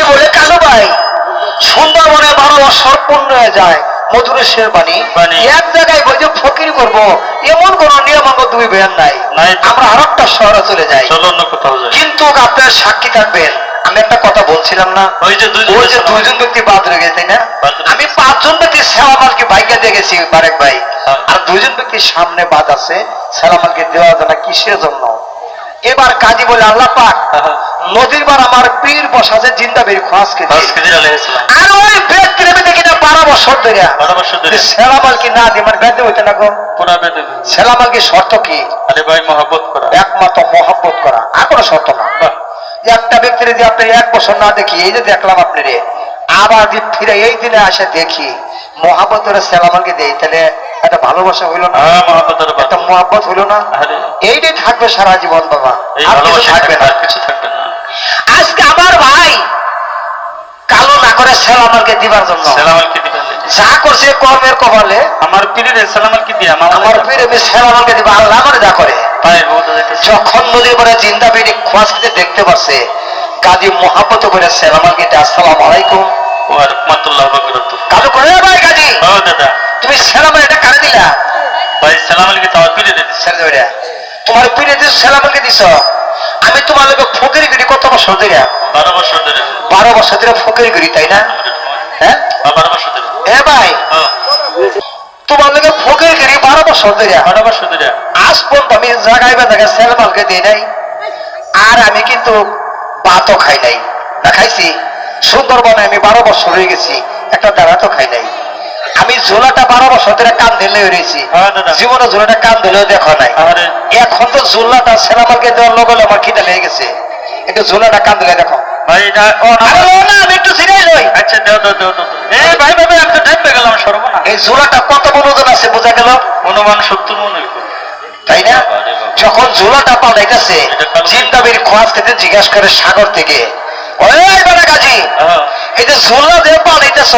বলে কালো ভাই সুন্দরবনে 12 বছর পূর্ণ হয়ে যায় মধুরেশ্বর বাণী এক জায়গায় বলছে ফকির করব এমন কোন নিয়মাঙ্গ দুই বের নাই আমরা আর একটা শহরে চলে যাই কিন্তু আপনার সাক্ষী থাকবেন আমি একটা কথা বলছিলাম না ওই যে দুইজন ব্যক্তি বাদ রয়ে গেছে তাই না আমি 5 জন ব্যক্তি সেলামালকে ভাইকে দিয়ে গেছি বারেক ভাই আর 2 জন ব্যক্তির সামনে বাদ আছে সেলামালকে দেওয়া জানা কিসের জন্য এবার কাজী বলে আল্লাহ পাক নদীর বার আমার পীর বসাছে জিন্দাবির খোয়াজকে আর ওই ব্যক্তির আমি দেখি না 12 বছর ধরে সেলামালকে না দিয়ে মানে বেঁধে হইতে না গো সেলামালকে শর্ত কি আরে ভাই মহব্বত করা একমাত্র মহব্বত করা আর কোনো শর্ত না একটা ব্যক্তির যে আপনি 1 বছর না দেখি এই যে দেখলাম আপনারে আবার যে ফিরে এই দিনে আসে দেখি মহব্বত করে সেলামালকে দেই তাহলে একটা ভালোবাসা হইল না একটা মহব্বত হইল না এইটাই থাকবে সারা জীবন বাবা আর কিছু থাকবে না কিছু থাকবে না আজকে আমার ভাই কালো না করে সেলামালকে দিবার জন্য সেলামালকে দিবেন যা করছে কর্মের কপালে আমার পীরের সেলামালকে দিয়ে আমার পীরে সেলামালকে দিবা আল্লাহ করে যা করে যখন নদীর পরে জিন্দাবির খোঁজকে দেখতে পাচ্ছে কাজী মহাব্বত করে সেলামালকে আসসালামু আলাইকুম ওয়া রাহমাতুল্লাহি ওয়া বারাকাতুহু কালো করে ভাই কাজী ও দাদা তুমি সেলামাল এটা কারে দিলা ভাই সেলামালকে তো পীরে দিছি ছেড়ে দেয়া তোমার পীরে দিছ সেলামালকে দিছো আমি তোমার লগে ফকিরগিরি কত বছর ধরে 12 বছর ধরে 12 বছর ধরে ফকিরগিরি তাই না হ্যাঁ 12 বছর ধরে এ ভাই তোমার লগে ফকিরগিরি 12 বছর ধরে আজ পর্যন্ত আমি জায়গায় সেলামালকে দিই নাই আর আমি কিন্তু ভাতও খাই নাই না খাইছি সুন্দরবনে আমি 12 বছর হয়ে গেছি একটা দাঁড়া তো খাই নাই আমি ঝোলাটা 12 বছর ধরে কান ধরে রয়েছি জীবনে ঝোলাটা কান ধরেও দেখো নাই এখন তো ঝোলাটা সেলামালকে দেওয়ার লগে আমার খিদে লেগে গেছে একটু ঝোলাটা কান ধরে দেখো ভাই এটা আমি একটু সিরিয়াস হই আচ্ছা দাও ভাই বাবা একটা টাইম পেয়ে গেলাম সর্বনা এই ঝোলাটা কত বড় ওজন আছে বোঝা গেল অনুমান 70 মন হইব তাই না যখন ঝোলাটা পাল্টাইতেছে জিন্দাবির খোঁজ খেতে জিজ্ঞাসা করে সাগর থেকে ওই বেটা গাজী এই যে ঝোলা দিয়ে পাল্টাইতেছ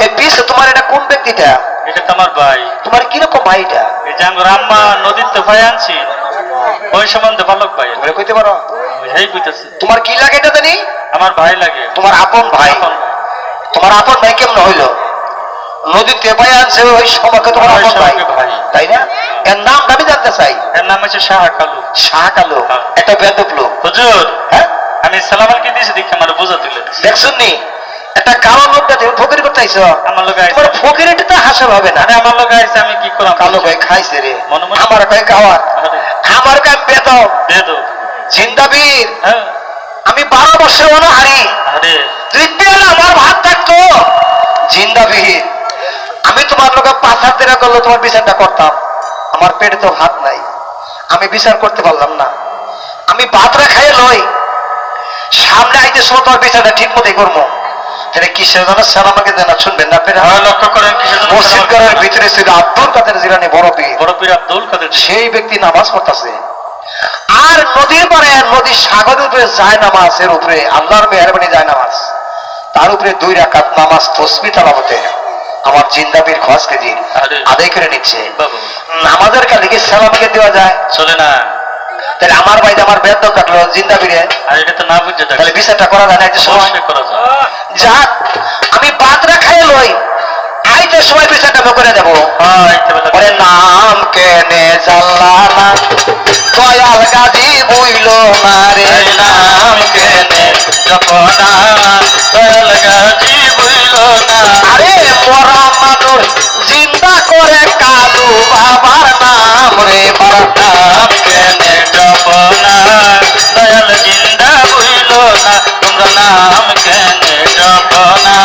এই পিছে তোমার এটা কোন ব্যক্তিটা এটা তো আমার ভাই তোমার কিরকম ভাইটা এই যে আমার আম্মা নদীতে ভাই আনছি ওই সম্বন্ধে ভালক ভাই বলে কইতে পারো এই কইতাছি তোমার কি লাগে এটা জানি আমার ভাই লাগে তোমার আপন ভাই তোমার আপন ভাই কেমন হইলো নদীতে ভাই আনছে ওই সময়কে তোমার আপন ভাই তাই না এর নাম আমি জানতে চাই এর নাম হচ্ছে শাহ কালু একটা বেদক লোক হুজুর হ্যাঁ আমি সালামালকে দিয়েছি দেখে আমার বোঝা তুলে দেখছুন নি একটা কালো লোকটা তুমি ফকির করতে আইছো আমার লোক আইছে তোমার ফকির এটা তো হাসল হবে না আমার লোক আইছে আমি কি করলাম কালো ভাই খাইছে রে আমার কয় খাওয়া আমার কাম বেদ জিন্দাবীর আমি 12 বছর অনহারি তুই পেলে আমার ভাত থাকতো জিন্দাবীর আমি তোমার লোক 5 দিন করলে তোমার বিচারটা করতাম আমার পেটে তো ভাত নাই আমি বিচার করতে পারলাম না আমি ভাতটা খাইয়ে লই সামনে আইতে সময় তোমার বিচারটা ঠিক মতোই করবো তাহলে কিসের জন্য সালামাকে জানা শুনবেন না পেরে লক্ষ্য করেন মসজিদ ঘরের ভিতরে ছিল আব্দুল কাদের জিলানী বড় পীর আব্দুল কাদের সেই ব্যক্তি নামাজ পড়তেছে আর নদীর পারে নদীর সাগরের উপরে যায় নামাজের উপরে আল্লাহর মেহরবানি যায় নামাজ তার উপরে 2 রাকাত নামাজ তসবিহ তেলাওয়াতে আমার জিন্দাবির খোঁজ কেজি আদায় করে নিচ্ছে নামাজের কালে কি সালামকে দেওয়া যায় চলে না তাহলে আমার ভাই আমার বেদ কাটলো জিন্দাবিরে আর এটা তো না বুঝে তাহলে বিচারটা করা যায় না একটা সময় করা যায় যাক আমি বাতরা খাই লই আইতে সময় বিচারটা করে দেবো ওরে নাম কেনে জাল্লানা দয়াল গাজী বইল না রে নাম কেনে জপনা দয়াল গাজী বইল না আরে মরা মানুষ জিন্দা করে কালু বাবার নাম রে নাম কেনে জপনা দয়াল জিন্দা বইল না তোমরা নাম কেনে জপনা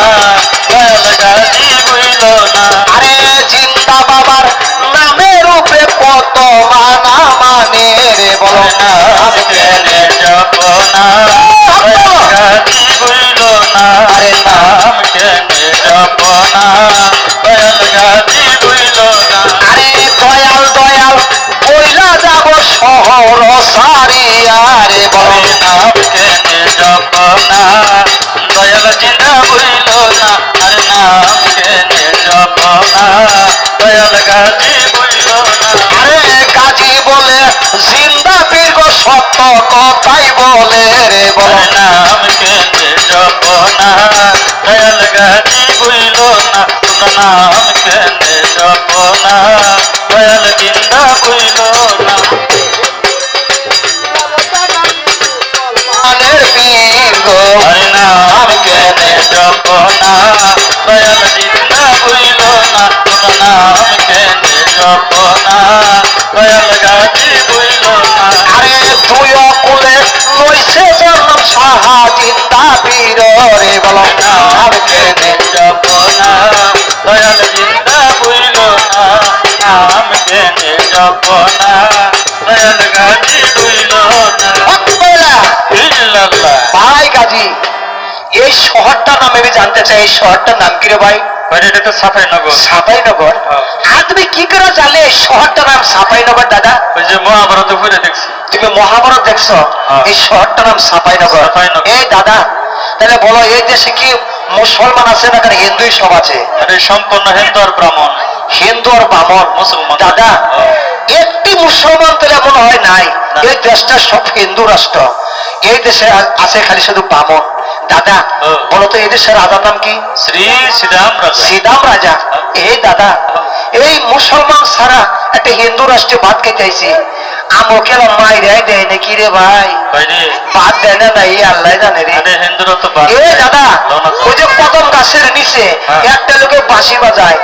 দয়াল গাজী বইল না আরে জিন্দা বাবার নামের উপরে কত মানা মানে রে বলো নাম কেনে জপনা দয়াল গাজী বইল না আরে নাম কেনে জপনা দয়াল গাজী বইল না আরে দয়াল বইলা যাব শহর সারিয়া রে বলো নাম কেনে জপনা দয়াল জিন্দা বইল না আর নাম কেনে জপনা দয়াল গাজী বইল না আরে গাজী বলে জিন্দা পীর গো সত্য কথাই বলে রে বলো নাম কেনে জপনা না দয়াল গাজী বইল না তোমরা নাম কেনে জপ না দয়াল জিন্দা বইল না মানের পীর গো হরে নাম কেনে জপ না দয়াল জিন্দা বইল না তোমরা নাম কেনে জপ না দয়াল গাজী বইল না আরে তুই অকুলে লইছে জন্ম সাহা জিন্দা পীর রে বলো নাম কেনে জপ না দয়াল জিন্দা বইল না নাম কেনে জপ না দয়াল গাজী বইল না আকবলা ইল্লাল্লাহ ভাই গাজী এই শহরটার নাম আমি জানতে চাই এই শহরটার নাম কি রে ভাই বাইরে এটা তো সাফাইনগর সাপাইনগর আর তুমি কি করে জানলে এই শহরটার নাম সাপাইনগর দাদা ওই যে মহাভারত পড়ে দেখছি তুমি মহাভারত দেখছো এই শহরটার নাম সাপাইনগর সাপাইনগর। এই দাদা তাহলে বলো এই দেশে কি মুসলমান আছে না কারণ হিন্দুই সব আছে আরে সম্পূর্ণ হিন্দু আর ব্রাহ্মণ হিন্দু আর বামন মুসলমান। দাদা একটি মুসলমান তো এমন হয় নাই না। এই দেশটা সব হিন্দু রাষ্ট্র এই দেশে আছে খালি শুধু বামন দাদা ও। বলো তো এই দেশের রাজার নাম কি শ্রী শ্রীরাম রাজা শ্রীরাম রাজা এই দাদা এই মুসলমান ছাড়া একটা হিন্দু রাষ্ট্রে ভাত খেতেছি আমাকে মাইরাই দেয় নাকি রে ভাই বাইরে ভাত দেয় না এই আল্লাহ জানে রে আরে হিন্দুরা তো বাদ এ দাদা ওই যে কদম গাছের নিচে হ্যাঁ। একটা লোকে বাঁশি বাজায়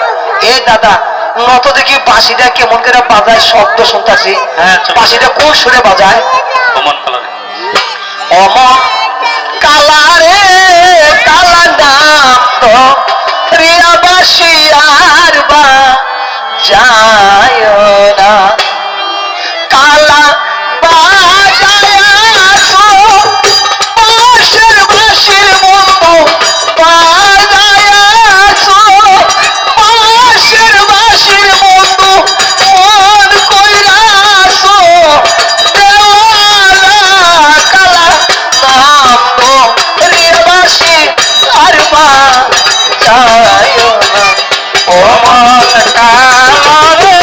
এ দাদা নত দেখি বাঁশিটা কেমন করে বাজায় শব্দ শুনতাছি হ্যাঁ, চলো। বাঁশিটা কোন সুরে বাজায় কমন কালারে অমন কালা রে কালা নাম তো রিয়াবাসী আর বা যায় না কালা বাজায়াছো বাঁশের বাঁশির বন্ধু বাজায়াছো বাঁশের বাঁশির বন্ধু মন কইরাছো দেওয়ালা কালা নাম তো রিয়াবাসী আর বা যায় না কমল কালারে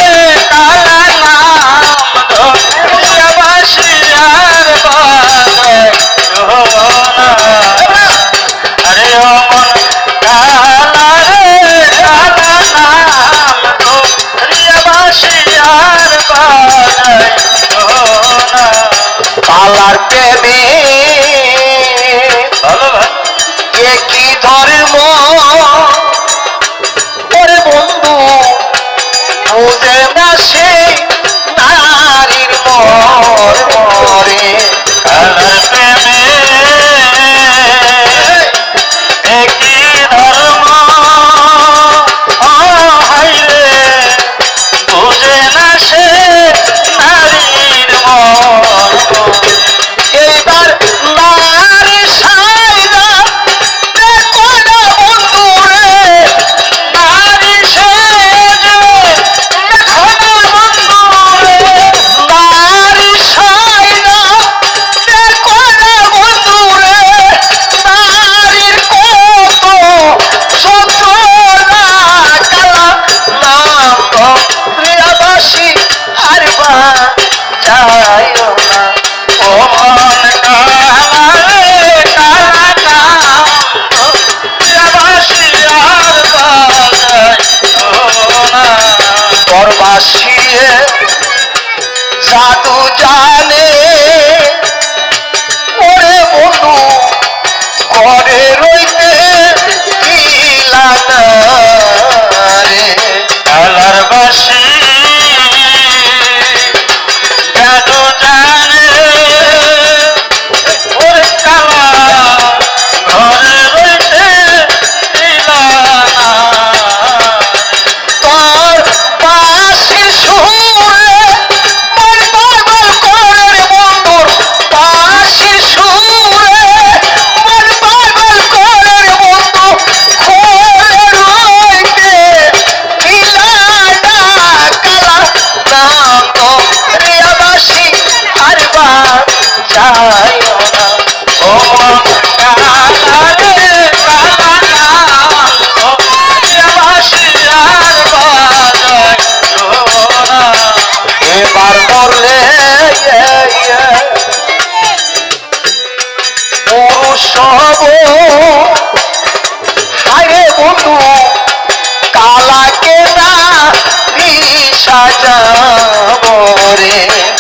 কালা নাম ধরিয়াবাসী আর বাজায় সোনা আরে অমন কালারে কালা নাম ধরিয়াবাসী আর বাজায় সোনা কালার প্রেমে ভালো ভালো কি ধর্ম ওরে বন্ধু বুঝে না সে নারীর মরে কালার প্রেমে একই ধর্ম হাইরে বুঝে না সে নারীর মর্ম এইবার নারী সাইদা দেখো না বন্ধু রে নারী সেজে দেখো না বন্ধু রে নারী সাইদা সাজাবো রে